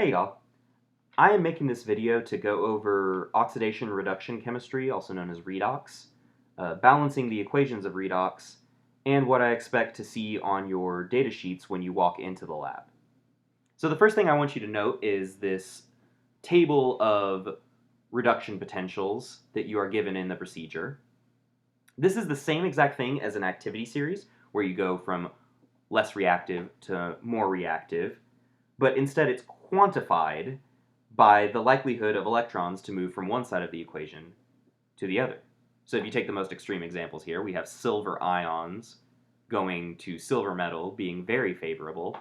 Hey y'all, I am making this video to go over oxidation reduction chemistry, also known as redox, balancing the equations of redox, and what I expect to see on your data sheets when you walk into the lab. So the first thing I want you to note is this table of reduction potentials that you are given in the procedure. This is the same exact thing as an activity series, where you go from less reactive to more reactive, but instead it's quantified by the likelihood of electrons to move from one side of the equation to the other. So if you take the most extreme examples here, we have silver ions going to silver metal being very favorable,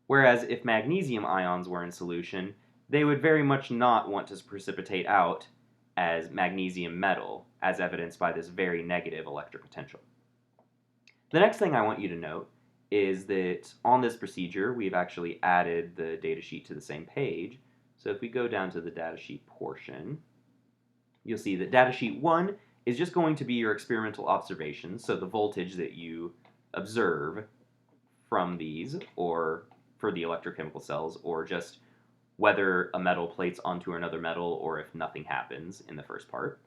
whereas if magnesium ions were in solution, they would very much not want to precipitate out as magnesium metal, as evidenced by this very negative electric potential. The next thing I want you to note is that on this procedure, we've actually added the datasheet to the same page. So if we go down to the datasheet portion, you'll see that datasheet 1 is just going to be your experimental observations, so the voltage that you observe from these, or for the electrochemical cells, or just whether a metal plates onto another metal or if nothing happens in the first part.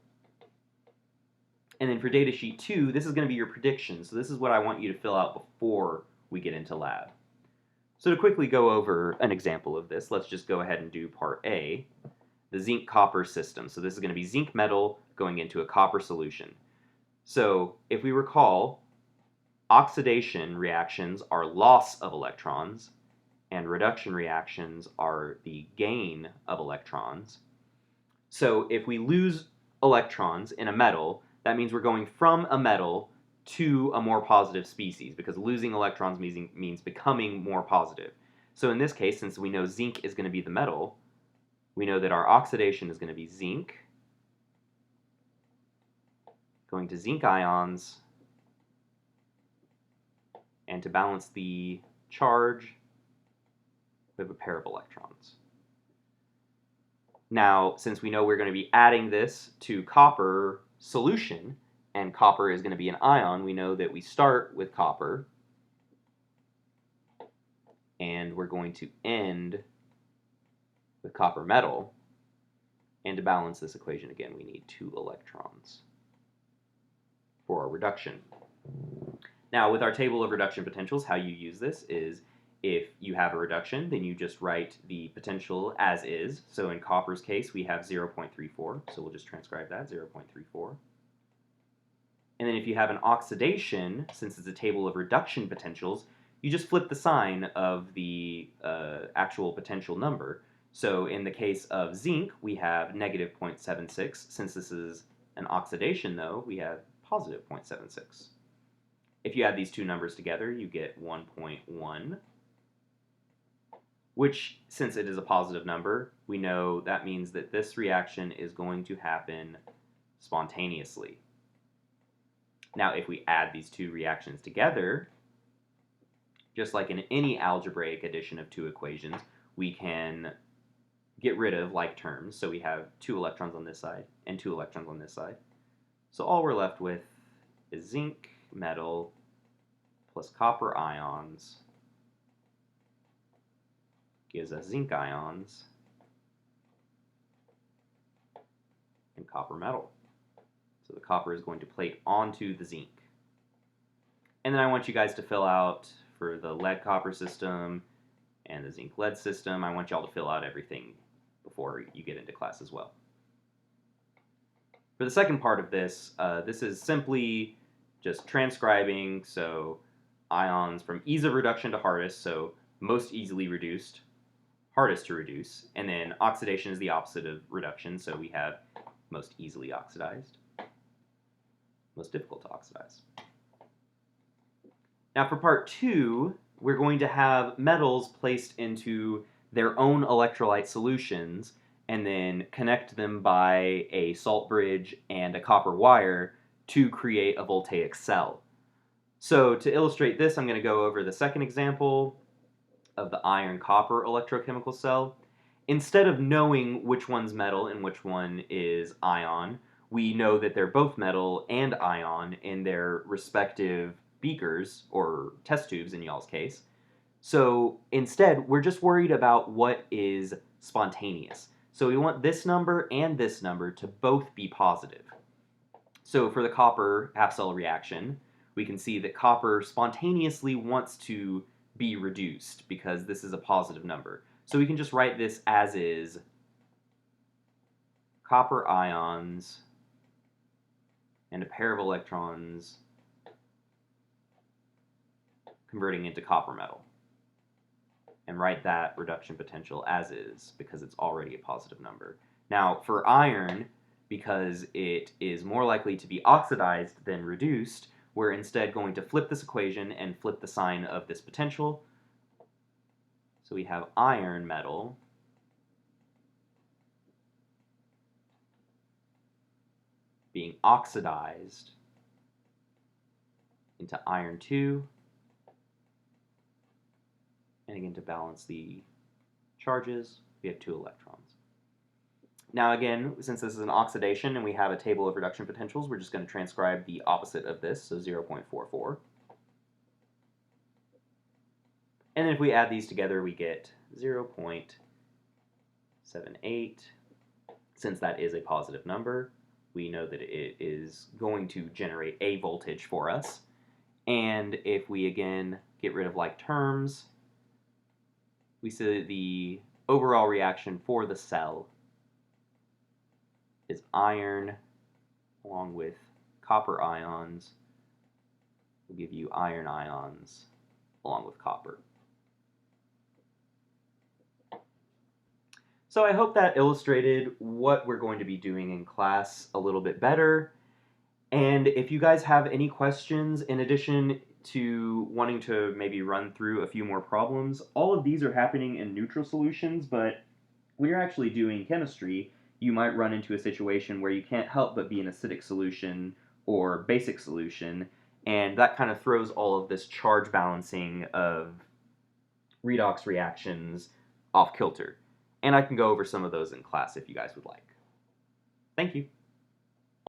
And then for datasheet 2, this is going to be your prediction, so this is what I want you to fill out before we get into lab. So to quickly go over an example of this, let's just go ahead and do part A, the zinc-copper system. So this is going to be zinc metal going into a copper solution. So if we recall, oxidation reactions are loss of electrons, and reduction reactions are the gain of electrons. So if we lose electrons in a metal, that means we're going from a metal to a more positive species, because losing electrons means becoming more positive. So in this case, since we know zinc is going to be the metal, we know that our oxidation is going to be zinc going to zinc ions, and to balance the charge, we have a pair of electrons. Now, since we know we're going to be adding this to copper solution, and copper is going to be an ion, we know that we start with copper, and we're going to end with copper metal. And to balance this equation again, we need 2 electrons for our reduction. Now, with our table of reduction potentials, how you use this is if you have a reduction, then you just write the potential as is. So in copper's case, we have 0.34, so we'll just transcribe that, 0.34. And then if you have an oxidation, since it's a table of reduction potentials, you just flip the sign of the actual potential number. So in the case of zinc, we have negative 0.76. Since this is an oxidation, though, we have positive 0.76. If you add these two numbers together, you get 1.1, which, since it is a positive number, we know that means that this reaction is going to happen spontaneously. Now, if we add these two reactions together, just like in any algebraic addition of two equations, we can get rid of like terms. So we have 2 electrons on this side and 2 electrons on this side. So all we're left with is zinc metal plus copper ions gives us zinc ions and copper metal. So the copper is going to plate onto the zinc. And then I want you guys to fill out for the lead copper system and the zinc lead system, I want y'all to fill out everything before you get into class as well. For the second part of this, this is simply just transcribing, so ions from ease of reduction to hardest, so most easily reduced, hardest to reduce, and then oxidation is the opposite of reduction, so we have most easily oxidized, most difficult to oxidize. Now for part 2, we're going to have metals placed into their own electrolyte solutions and then connect them by a salt bridge and a copper wire to create a voltaic cell. So to illustrate this, I'm going to go over the second example of the iron-copper electrochemical cell. Instead of knowing which one's metal and which one is ion, we know that they're both metal and ion in their respective beakers, or test tubes in y'all's case. So instead, we're just worried about what is spontaneous. So we want this number and this number to both be positive. So for the copper half-cell reaction, we can see that copper spontaneously wants to be reduced because this is a positive number. So we can just write this as is, copper ions and a pair of electrons converting into copper metal, and write that reduction potential as is because it's already a positive number. Now for iron, because it is more likely to be oxidized than reduced, we're instead going to flip this equation and flip the sign of this potential. So we have iron metal being oxidized into iron 2. And again, to balance the charges, we have 2 electrons. Now again, since this is an oxidation and we have a table of reduction potentials, we're just going to transcribe the opposite of this, so 0.44. And then if we add these together, we get 0.78. Since that is a positive number, we know that it is going to generate a voltage for us. And if we again get rid of like terms, we see that the overall reaction for the cell is iron along with copper ions will give you iron ions along with copper. So I hope that illustrated what we're going to be doing in class a little bit better. And if you guys have any questions in addition to wanting to maybe run through a few more problems, all of these are happening in neutral solutions, but when you're actually doing chemistry, you might run into a situation where you can't help but be an acidic solution or basic solution, and that kind of throws all of this charge balancing of redox reactions off kilter. And I can go over some of those in class if you guys would like. Thank you.